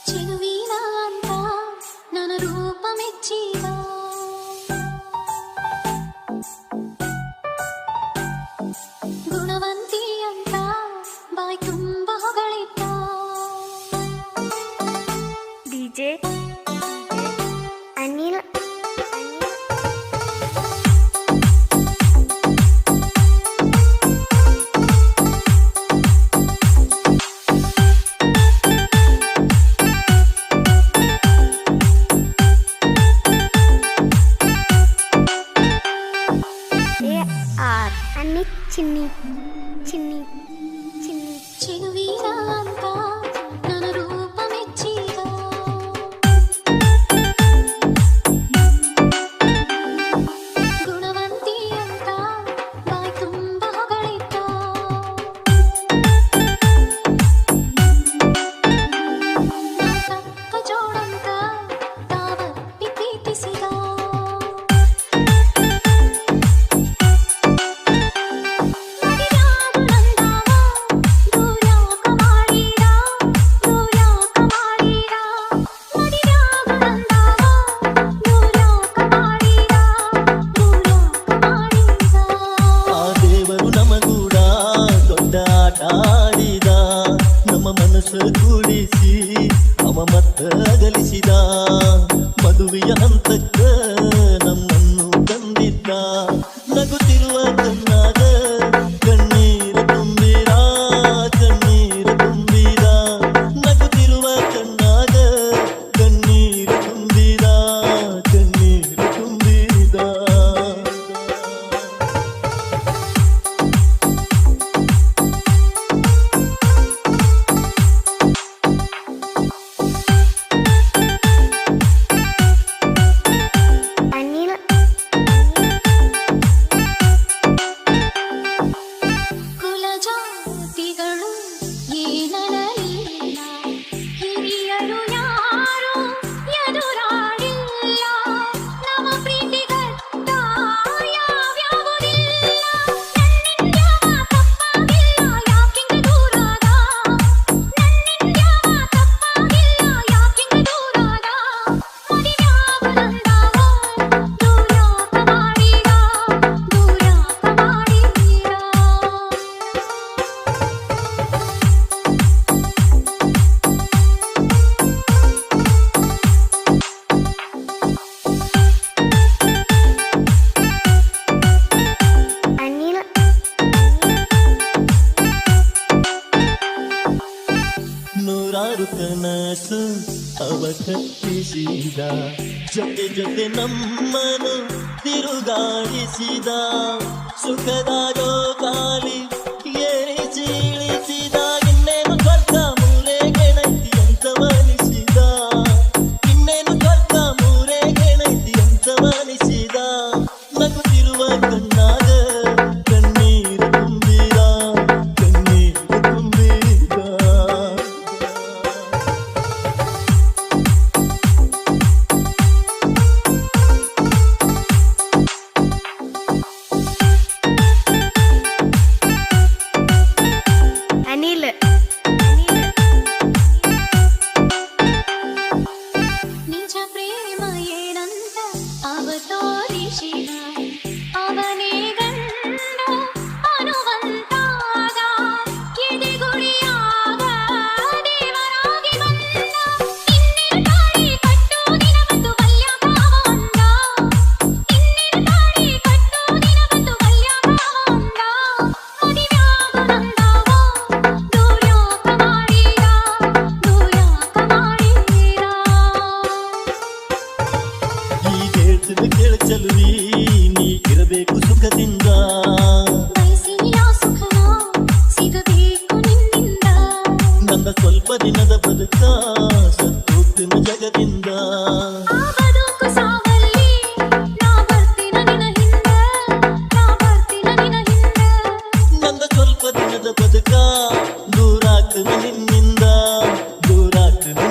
ಚೆಲುವಿನ ಅಂತ ನನ್ನ ರೂಪ ಮೆಚ್ಚಿದ ಗುಣವಂತಿ ಅಂತ ಬಾಯ್ ತುಂಬ ಹೊಗಳಿದ್ದ ಡಿಜೆ ಅನಿಲ್ AR ಚಿನ್ನಿ ಚಿನ್ನಿ ಚಿನ್ನಿ ಚೆಲುವಿನ ಅಂತ ನನ್ನ ರೂಪ ಮೆಚ್ಚಿದ ಗುಣವಂತಿ ಅಂತ ಬಾಯ್ ತುಂಬ ಹೊಗಳಿದ್ದ ನಾಲ್ಕಪ್ಪ ಜೋಡಂತ ತಾವಪ್ಪಿ ಪ್ರೀತಿಸಿದ ಆಡಿದ ನಮ್ಮ ಮನಸ್ಸು ಕೂಡಿಸಿ ಅವ ಮತ್ತ ಅಗಲಿಸಿದ ಮದುವೆಯ ಹಂತಕ್ಕ ನಮ್ಮನ್ನು ತಂದಿದ್ದ ನಗುತ್ತಿರುವ ಕಣ್ಣಾಗ ಕಣ್ಣೀರು ತುಂಬಿರ ಕಣ್ಣೀರು ತುಂಬಿದ ನಗುತ್ತಿರುವ ಕಣ್ಣಾಗ ಕಣ್ಣೀರು ತುಂಬಿದ ಕಣ್ಣೀರು ತುಂಬಿದ ಅನಿಲ್ ಕುಲ ಜಾತಿಗಳು ಏನಲಿಲ್ಲ ಹಿರಿಯರು ಯಾರು ಎದುರಾಡಿಲ್ಲ ನಮ್ಮ ಪ್ರೀತಿಗರ್ಥ ಯಾವ್ಯಾವುದಿಲ್ಲ ನನ್ನಿಂದ್ಯಾವ ತಪ್ಪಾಗಿಲ್ಲ ಯಾಕಿಂಗ ದೂರಾದ ನನ್ನಿಂದ್ಯಾವ ತಪ್ಪಾಗಿಲ್ಲ ಯಾಕಿಂಗ ದೂರಾದ ಮದುವ್ಯಾಗದಂದಾವ ದೂರ್ಯಾಕ ಮಾಡಿದ ದೂರ್ಯಾಕ ಮಾಡಿದ ಅನಿಲ್ ನೂರಾರು ಕನಸು ಅವ ಕಟ್ಟಿಸಿದ ಜೊತೆ ಜೊತೆ ನಮ್ಮನು ತಿರುಗಾಡಿಸಿದ ಸುಖದಾಗೋ ಕಾಲಿ ಏರಿಸಿ ಇಳಿಸಿದ ಇನ್ನೇನು ಸ್ವರ್ಗ ಮೂಲೆ ಗೆಣತಿ ಅಂತ ಮನಿಸಿದ ಇನ್ನೇನು ಸ್ವರ್ಗ ಮೂಲೆ ಗೆಣತಿ ಅಂತ ಮನಿಸಿದ ನಗುತ್ತಿರುವ ಕಣ್ಣಾಗ ಕಣ್ಣೀರು ತುಂಬಿದ ಕಣ್ಣೀರು ತುಂಬಿದ ಅನಿಲ್ ನಿಜ ಪ್ರೇಮ ಏನಂತ ಅವ ತೋರಿಸಿದ ಅವನೇ ಗಂಡ ಅನ್ನುವಂತಾದ ಎದೆಗುಡಿಯಾಗ ದೇವರಾಗಿ ಬಂದ ಇನ್ನೇನು ತಾಳಿ ಕಟ್ಟೋ ದಿನ ಬಂತು ಬಲ್ಯ ಭಾವ ಅಂದ ಇನ್ನೇನು ತಾಳಿ ಕಟ್ಟೋ ದಿನ ಬಂತು ಬಲ್ಯ ಭಾವ ಅಂದ ಮದುವ್ಯಾಗದಂದಾವ ದೂರ್ಯಾಕ ಮಾಡಿದ ದೂರ್ಯಾಕ ಮಾಡಿದ ಈಗ ಹೇಳ್ತಿದ್ದ ಕೇಳ ಚೆಲುವಿ ನೀ ಇರಬೇಕು ಸುಖದಿಂದ ಬಯಸಿಯ ಸುಖನ ಸಿಗಬೇಕು ನಿನ್ನಿಂದ ನನ್ನ ಸ್ವಲ್ಪ ದಿನದ ಬದುಕ ಸತ್ತೋಗ್ತಿನ ಜಗದಿಂದ ಆ ಬದುಕು ಸಾವಲ್ಲಿ ನಾ ಬರ್ತೀನ ನಿನ ಹಿಂದೆ ನಾ ಬರ್ತೀನ ನಿನ ಹಿಂದೆ ನನ್ನ ಸ್ವಲ್ಪ ದಿನದ ಬದುಕ ದೂರಾಗ್ತದೆ ನಿನ್ನಿಂದ ದೂರಾಗ್ತದೆ